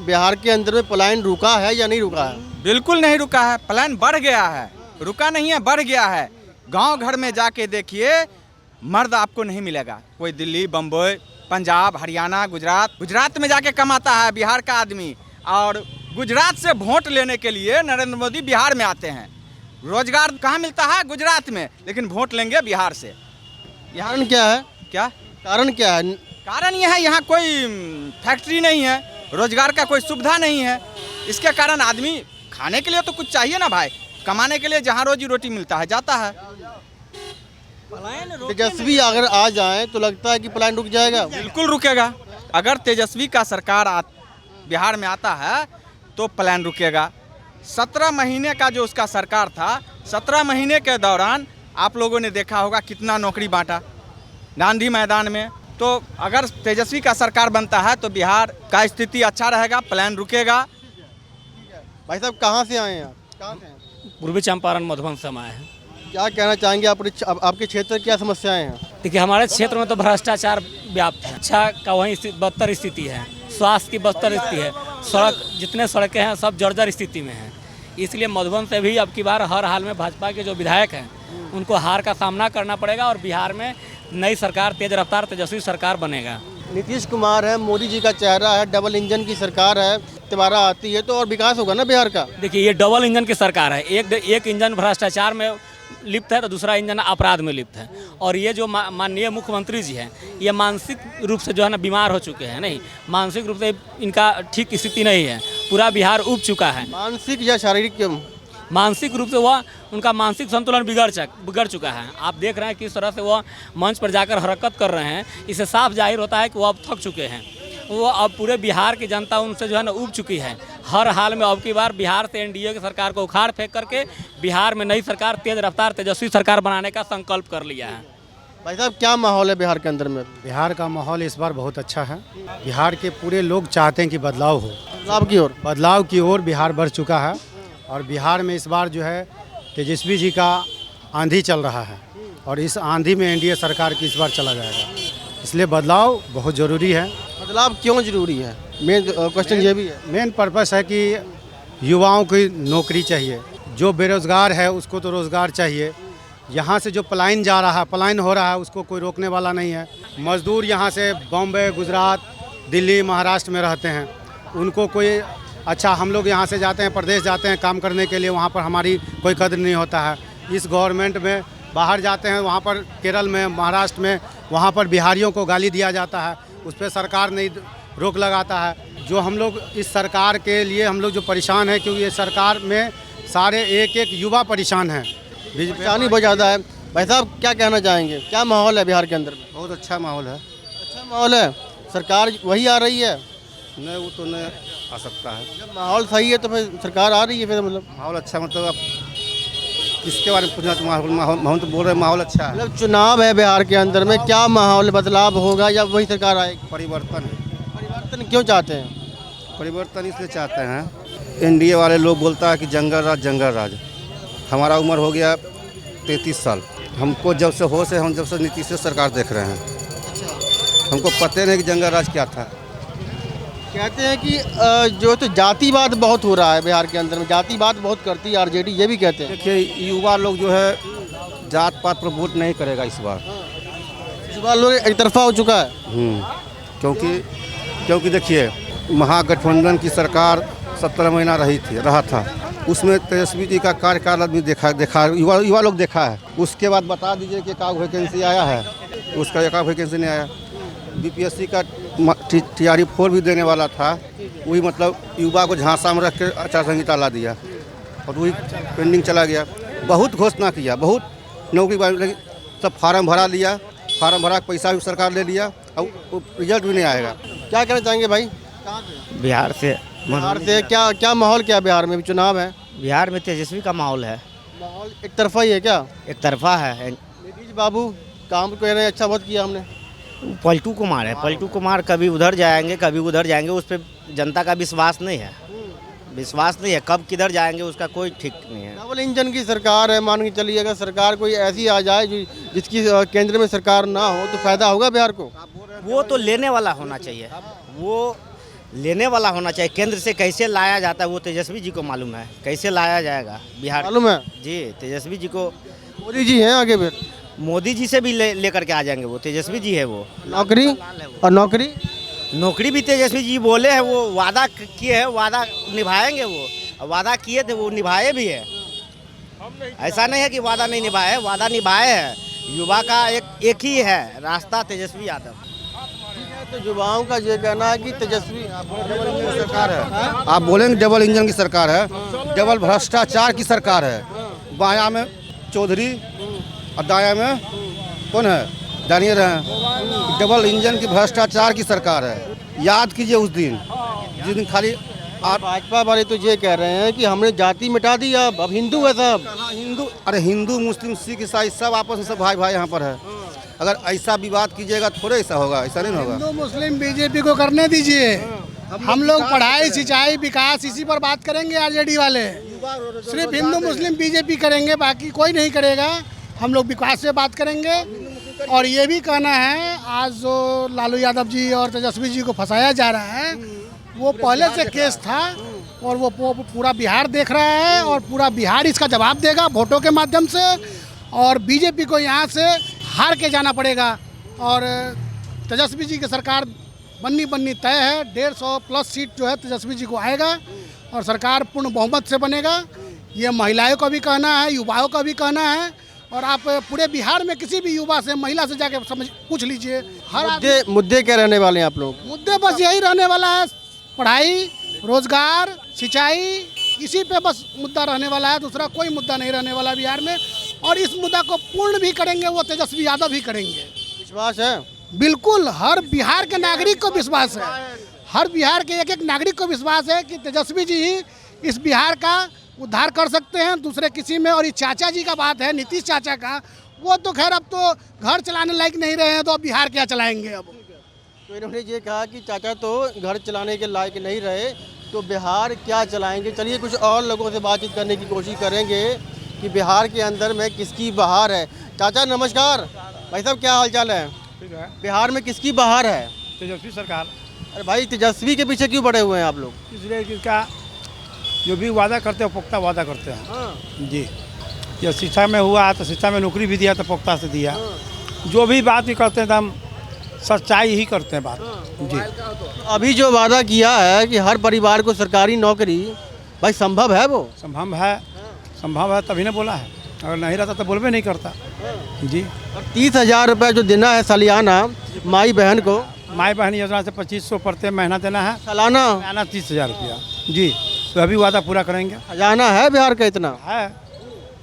बिहार के अंदर में पलायन रुका है या नहीं रुका है? बिल्कुल नहीं रुका है, पलायन बढ़ गया है, रुका नहीं है, बढ़ गया है। गांव घर में जाके देखिए, मर्द आपको नहीं मिलेगा। कोई दिल्ली, बम्बई, पंजाब, हरियाणा, गुजरात में जाके कमाता है बिहार का आदमी, और गुजरात से वोट लेने के लिए नरेंद्र मोदी बिहार में आते हैं। रोजगार कहाँ मिलता है? गुजरात में, लेकिन वोट लेंगे बिहार से। कारण क्या है? क्या कारण क्या है? कारण यह है, यहाँ कोई फैक्ट्री नहीं है, रोजगार का कोई सुविधा नहीं है। इसके कारण आदमी खाने के लिए तो कुछ चाहिए ना भाई, कमाने के लिए जहाँ रोजी रोटी मिलता है जाता है। तेजस्वी अगर आ जाए तो लगता है कि पलायन रुक जाएगा? बिल्कुल रुकेगा। अगर तेजस्वी का सरकार बिहार में आता है तो पलायन रुकेगा। 17 महीने का जो उसका सरकार था, 17 महीने के दौरान आप लोगों ने देखा होगा कितना नौकरी बांटा गांधी मैदान में। तो अगर तेजस्वी का सरकार बनता है तो बिहार का स्थिति अच्छा रहेगा, पलायन रुकेगा। भाई साहब कहाँ से आए हैं आप? कहाँ से हैं? पूर्वी चंपारण मधुबन से हम आए हैं। क्या कहना चाहेंगे? आपके क्षेत्र में क्या समस्याएं हैं? देखिए, हमारे क्षेत्र में तो भ्रष्टाचार व्याप्त है, शिक्षा का वहीं बदतर स्थिति है, स्वास्थ्य की बदतर स्थिति है, सड़क जितने सड़कें हैं सब जर्जर स्थिति में हैं। इसलिए मधुबन से भी अब की बार हर हाल में भाजपा के जो विधायक हैं उनको हार का सामना करना पड़ेगा और बिहार में नई सरकार, तेज रफ्तार तेजस्वी सरकार बनेगा। नीतीश कुमार है, मोदी जी का चेहरा है, डबल इंजन की सरकार है, दोबारा आती है तो और विकास होगा ना बिहार का। देखिए, ये डबल इंजन की सरकार है। एक इंजन भ्रष्टाचार में लिप्त है तो दूसरा इंजन अपराध में लिप्त है। और ये जो माननीय मुख्यमंत्री जी हैं, ये मानसिक रूप से जो है ना बीमार हो चुके हैं। नहीं, मानसिक रूप से इनका ठीक स्थिति नहीं है, पूरा बिहार उब चुका है। मानसिक या शारीरिक? मानसिक रूप से वह उनका मानसिक संतुलन बिगड़ चुका है। आप देख रहे हैं किस तरह से वह मंच पर जाकर हरकत कर रहे हैं। इससे साफ जाहिर होता है कि वह अब थक चुके हैं। वो अब पूरे बिहार की जनता उनसे जो है ना उब चुकी है। हर हाल में अब की बार बिहार से एनडीए की सरकार को उखाड़ फेंक करके बिहार में नई सरकार, तेज रफ्तार तेजस्वी सरकार बनाने का संकल्प कर लिया है। भाई साहब क्या माहौल है बिहार के अंदर में? बिहार का माहौल इस बार बहुत अच्छा है। बिहार के पूरे लोग चाहते हैं कि बदलाव हो, बदलाव की ओर बिहार बढ़ चुका है। और बिहार में इस बार जो है तेजस्वी जी का आंधी चल रहा है और इस आंधी में एनडीए सरकार की इस बार चला जाएगा। इसलिए बदलाव बहुत ज़रूरी है। बदलाव क्यों ज़रूरी है? मेन क्वेश्चन ये भी है। मेन पर्पस है कि युवाओं की नौकरी चाहिए, जो बेरोज़गार है उसको तो रोज़गार चाहिए। यहाँ से जो पलायन जा रहा है, पलायन हो रहा है, उसको कोई रोकने वाला नहीं है। मज़दूर यहाँ से बॉम्बे, गुजरात, दिल्ली, महाराष्ट्र में रहते हैं, उनको कोई अच्छा, हम लोग यहाँ से जाते हैं, प्रदेश जाते हैं काम करने के लिए, वहाँ पर हमारी कोई कदर नहीं होता है। इस गवर्नमेंट में बाहर जाते हैं, वहाँ पर केरल में, महाराष्ट्र में, वहाँ पर बिहारियों को गाली दिया जाता है, उस पर सरकार नहीं रोक लगाता है। जो हम लोग इस सरकार के लिए हम लोग जो परेशान हैं, क्योंकि ये सरकार में सारे एक युवा परेशान हैं, परेशानी बहुत ज़्यादा है। भाई साहब क्या कहना चाहेंगे? क्या माहौल है बिहार के अंदर में? बहुत अच्छा माहौल है। अच्छा माहौल है। सरकार वही आ रही है? नहीं, वो तो नहीं आ सकता है। जब माहौल सही है तो फिर सरकार आ रही है, फिर मतलब माहौल अच्छा, मतलब आप किसके बारे में पूछना? तो माहौल तो बोल रहे हैं माहौल अच्छा है। मतलब चुनाव है बिहार के अंदर में, क्या माहौल बदलाव होगा या वही सरकार आएगी? परिवर्तन है। परिवर्तन क्यों चाहते हैं? परिवर्तन इसलिए चाहते हैं, एनडीए वाले लोग बोलता है कि जंगल राज। हमारा उम्र हो गया 33 साल। हमको जब से होश है, हम जब से नीतीश सरकार देख रहे हैं, हमको पता नहीं कि जंगल राज क्या था। कहते हैं कि जो तो जातिवाद बहुत हो रहा है बिहार के अंदर में, जातिवाद बहुत करती है आरजेडी, ये भी कहते हैं। देखिए, युवा लोग जो है जात पात पर वोट नहीं करेगा इस बार। इस बार लोग एक तरफा हो चुका है। क्योंकि देखिए, महागठबंधन की सरकार 17 महीना रहा था, उसमें तेजस्वी जी का कार्यकाल आदमी देखा युवा लोग देखा है। उसके बाद बता दीजिए कि क्या वैकेंसी आया है? उसका एक वैकेंसी नहीं आया। बीपीएससी का TRE-4 भी देने वाला था, वही मतलब युवा को झांसा में रख कर आचार संहिता ला दिया और वही पेंडिंग चला गया। बहुत घोषणा किया, बहुत नौकरी, लेकिन सब फार्म भरा लिया, फार्म भरा पैसा भी सरकार ले लिया और रिजल्ट भी नहीं आएगा। क्या कहना चाहेंगे भाई? बिहार से क्या माहौल क्या बिहार में? चुनाव है, बिहार में तेजस्वी का माहौल है। माहौल एक तरफा ही है क्या? एक तरफा है। नीतीश बाबू काम कह रहे हैं अच्छा बहुत किया हमने। पलटू कुमार है, पलटू कुमार कभी उधर जाएंगे कभी उधर जाएंगे, उस पर जनता का विश्वास नहीं है। कब किधर जाएंगे उसका कोई ठीक नहीं है। डबल इंजन की सरकार है, मान के चलिए अगर सरकार कोई ऐसी आ जाए जिसकी केंद्र में सरकार ना हो तो फायदा होगा बिहार को? वो तो लेने वाला होना चाहिए, वो लेने वाला होना चाहिए। केंद्र से कैसे लाया जाता है वो तेजस्वी जी को मालूम है, कैसे लाया जाएगा बिहार। मालूम है जी, तेजस्वी जी को, मोदी जी हैं आगे फिर। मोदी जी से भी लेकर के आ जाएंगे, वो तेजस्वी जी है वो। नौकरी और नौकरी नौकरी भी तेजस्वी जी बोले हैं, वो वादा किए हैं, वादा निभाएंगे वो। वादा किए थे वो निभाए भी है, ऐसा नहीं है कि वादा नहीं निभाए है, वादा निभाए हैं। युवा का एक ही है रास्ता, तेजस्वी यादव। तो युवाओं का ये कहना है कि तेजस्वी सरकार है। आप बोलेंगे डबल इंजन की सरकार है, डबल भ्रष्टाचार की सरकार है। बायां में चौधरी और दायां में कौन है, दानियर है। डबल इंजन की भ्रष्टाचार की सरकार है। याद कीजिए उस दिन जिस दिन खाली आप भाजपा वाले तो ये कह रहे हैं कि हमने जाति मिटा दी, अब हिंदू है सब। हिंदू, अरे हिंदू मुस्लिम सिख ईसाई सब आपस में सब भाई भाई यहाँ पर है। अगर ऐसा विवाद कीजिएगा थोड़े ऐसा होगा, ऐसा नहीं होगा। हिंदू मुस्लिम बीजेपी को करने दीजिए, हम लोग पढ़ाई सिंचाई विकास इसी पर बात करेंगे। आरजेडी वाले सिर्फ हिंदू मुस्लिम बीजेपी करेंगे, बाकी कोई नहीं करेगा। हम लोग विकास से बात करेंगे। और ये भी कहना है, आज जो लालू यादव जी और तेजस्वी जी को फंसाया जा रहा है, वो पहले से केस था और वो पूरा बिहार देख रहा है और पूरा बिहार इसका जवाब देगा वोटों के माध्यम से। और बीजेपी को यहाँ से हार के जाना पड़ेगा और तेजस्वी जी की सरकार बननी तय है। 150 प्लस सीट जो है तेजस्वी जी को आएगा और सरकार पूर्ण बहुमत से बनेगा। ये महिलाओं का भी कहना है, युवाओं का भी कहना है। और आप पूरे बिहार में किसी भी युवा से, महिला से जाके पूछ लीजिए, हर मुद्दे क्या रहने वाले हैं आप लोग? मुद्दे बस यही रहने वाला है, पढ़ाई, रोजगार, सिंचाई, इसी पे बस मुद्दा रहने वाला है। दूसरा कोई मुद्दा नहीं रहने वाला बिहार में। और इस मुद्दा को पूर्ण भी करेंगे वो तेजस्वी यादव ही करेंगे। विश्वास है? बिल्कुल, हर बिहार के नागरिक को विश्वास है। हर बिहार के एक नागरिक को विश्वास है कि तेजस्वी जी ही इस बिहार का उद्धार कर सकते हैं, दूसरे किसी में। और ये चाचा जी का बात है, नीतीश चाचा का, वो तो खैर अब तो घर चलाने लायक नहीं रहे हैं, तो अब बिहार क्या चलाएंगे अब। तो इन्होंने ये कहा कि चाचा तो घर चलाने के लायक नहीं रहे, तो बिहार क्या चलाएंगे। चलिए कुछ और लोगों से बातचीत करने की कोशिश करेंगे कि बिहार के अंदर में किसकी बहार है। चाचा नमस्कार। भाई साहब क्या हाल चाल है? ठीक है। बिहार में किसकी बहार है? तेजस्वी सरकार। अरे भाई तेजस्वी के पीछे क्यों पड़े हुए हैं आप लोग? इसलिए कि इसका जो भी वादा करते हैं पुख्ता वादा करते हैं। हाँ। जी, जब शिक्षा में हुआ तो शिक्षा में नौकरी भी दिया तो पुख्ता से दिया। जो भी बात भी करते हैं तो हम सच्चाई ही करते हैं बात। जी, अभी जो वादा किया है कि हर परिवार को सरकारी नौकरी, भाई संभव है वो? संभव है तभी ना बोला है, अगर नहीं रहता तो बोलबे नहीं करता। जी, 30,000 रुपये जो देना है सालियाना माई बहन को, माई बहन योजना से 2500 प्रत्येक महीना देना है, सालाना 30,000 रुपया। जी, तो अभी वादा पूरा करेंगे। खजाना है बिहार का इतना? है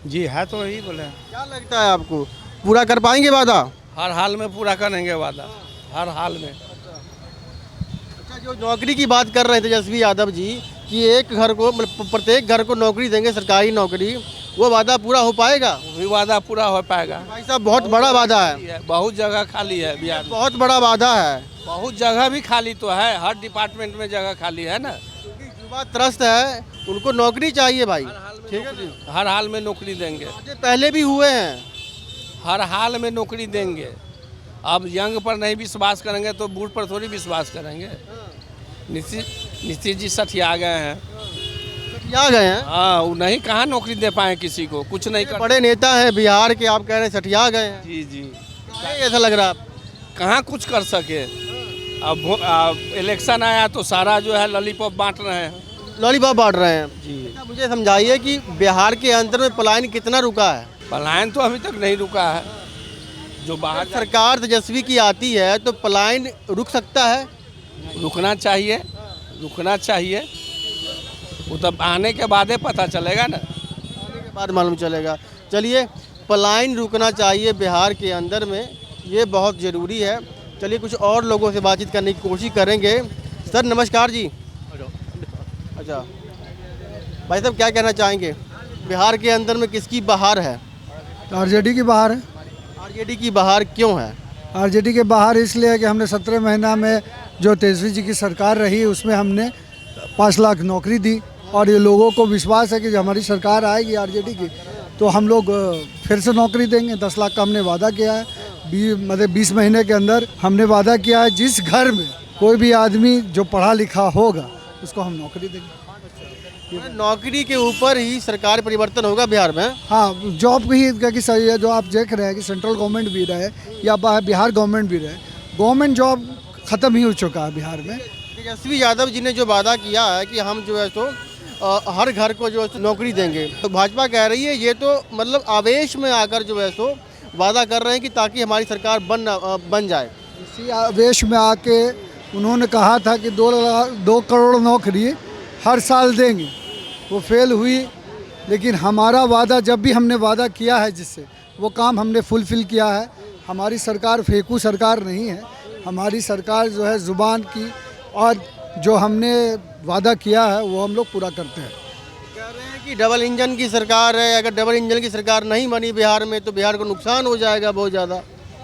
जी, है तो यही बोले। क्या लगता है आपको, पूरा कर पाएंगे वादा? हर हाल में पूरा करेंगे वादा, हर हाल में। अच्छा, जो नौकरी की बात कर रहे हैं तेजस्वी यादव जी कि एक घर को, प्रत्येक घर को नौकरी देंगे, सरकारी नौकरी, वो वादा पूरा हो पाएगा? वही वादा पूरा हो पाएगा। भाई साहब बहुत बड़ा वादा है। बहुत जगह खाली है बिहार में, बहुत बड़ा वादा है। बहुत जगह भी खाली तो है, हर डिपार्टमेंट में जगह खाली है ना। क्योंकि युवा त्रस्त है, उनको नौकरी चाहिए भाई। ठीक है जी, हर हाल में नौकरी देंगे, ये पहले भी हुए हैं। हर हाल में नौकरी देंगे। अब यंग पर नहीं विश्वास करेंगे तो बूढ़ पर थोड़ी विश्वास करेंगे। नीतीश जी सठिया गए हैं। क्या गए हैं? हाँ, वो नहीं, कहाँ नौकरी दे पाए किसी को, कुछ नहीं कर। बड़े नेता हैं बिहार के, आप कह रहे हैं सठिया गए हैं। जी जी, ऐसा लग रहा है आप? कहाँ कुछ कर सके। अब इलेक्शन आया तो सारा जो है लॉलीपॉप बांट रहे हैं। लॉलीपॉप बांट रहे हैं जी। अच्छा, मुझे समझाइए कि बिहार के अंदर में पलायन कितना रुका है? पलायन तो अभी तक नहीं रुका है। जो बाहर सरकार तेजस्वी की आती है तो पलायन रुक सकता है? रुकना चाहिए, रुकना चाहिए। वो तब आने के बाद ही पता चलेगा ना, आने के बाद मालूम चलेगा। चलिए, पलायन रुकना चाहिए बिहार के अंदर में, ये बहुत ज़रूरी है। चलिए कुछ और लोगों से बातचीत करने की कोशिश करेंगे। सर नमस्कार जी। अच्छा भाई साहब क्या कहना चाहेंगे, बिहार के अंदर में किसकी बहार है? आरजेडी की बहार है। आरजेडी की बहार क्यों है? आरजेडी के बाहर इसलिए है कि हमने 17 महीना में जो तेजस्वी जी की सरकार रही उसमें हमने 5 लाख नौकरी दी और ये लोगों को विश्वास है कि हमारी सरकार आएगी आरजेडी की तो हम लोग फिर से नौकरी देंगे। 10 लाख का हमने वादा किया है। मतलब 20 महीने के अंदर हमने वादा किया है जिस घर में कोई भी आदमी जो पढ़ा लिखा होगा उसको हम नौकरी देंगे। नौकरी के ऊपर ही सरकार परिवर्तन होगा बिहार में। हाँ, जॉब ही की सही है। जो आप देख रहे हैं कि सेंट्रल गवर्नमेंट भी रहे या बिहार गवर्नमेंट भी रहे, गवर्नमेंट जॉब ख़त्म ही हो चुका है बिहार में। तेजस्वी यादव जी ने जो वादा किया है कि हम जो है तो हर घर को जो है तो नौकरी देंगे, तो भाजपा कह रही है ये तो मतलब आवेश में आकर जो है तो वादा कर रहे हैं कि ताकि हमारी सरकार बन जाए। इसी आवेश में आके उन्होंने कहा था कि 2 करोड़ नौकरी हर साल देंगे, वो फेल हुई। लेकिन हमारा वादा, जब भी हमने वादा किया है जिससे, वो काम हमने फुलफिल किया है। हमारी सरकार फेंकू सरकार नहीं है, हमारी सरकार जो है ज़ुबान की, और जो हमने वादा किया है वो हम लोग पूरा करते हैं। कह रहे हैं कि डबल इंजन की सरकार है, अगर डबल इंजन की सरकार नहीं बनी बिहार में तो बिहार को नुकसान हो जाएगा बहुत ज़्यादा।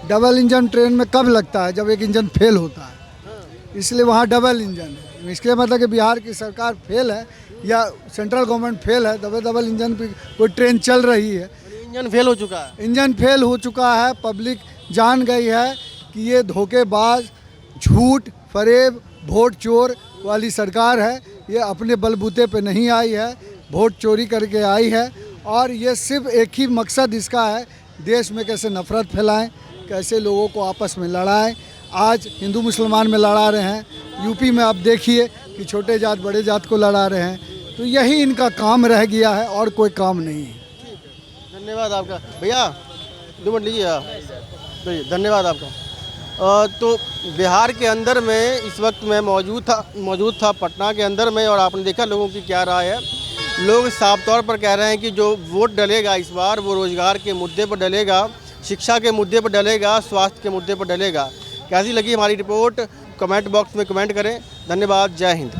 डबल इंजन ट्रेन में कब लगता है? जब एक इंजन फेल होता है, इसलिए वहाँ डबल इंजन है। इसके मतलब कि बिहार की सरकार फेल है या सेंट्रल गवर्नमेंट फेल है, डबल इंजन पे कोई ट्रेन चल रही है। इंजन फेल हो चुका है। इंजन फेल हो चुका है। पब्लिक जान गई है कि ये धोखेबाज, झूठ फरेब, वोट चोर वाली सरकार है। ये अपने बलबूते पे नहीं आई है, वोट चोरी करके आई है। और ये सिर्फ एक ही मकसद इसका है, देश में कैसे नफरत फैलाएं, कैसे लोगों को आपस में लड़ाएं। आज हिंदू मुसलमान में लड़ा रहे हैं, यूपी में आप देखिए कि छोटे जात बड़े जात को लड़ा रहे हैं। तो यही इनका काम रह गया है और कोई काम नहीं है। धन्यवाद आपका भैया, 2 मिनट लीजिए आप। धन्यवाद आपका। तो बिहार के अंदर में इस वक्त मैं मौजूद था पटना के अंदर में, और आपने देखा लोगों की क्या राय है। लोग साफ तौर पर कह रहे हैं कि जो वोट डलेगा इस बार वो रोज़गार के मुद्दे पर डलेगा, शिक्षा के मुद्दे पर डलेगा, स्वास्थ्य के मुद्दे पर डलेगा। कैसी लगी हमारी रिपोर्ट? कमेंट बॉक्स में कमेंट करें। धन्यवाद। जय हिंद।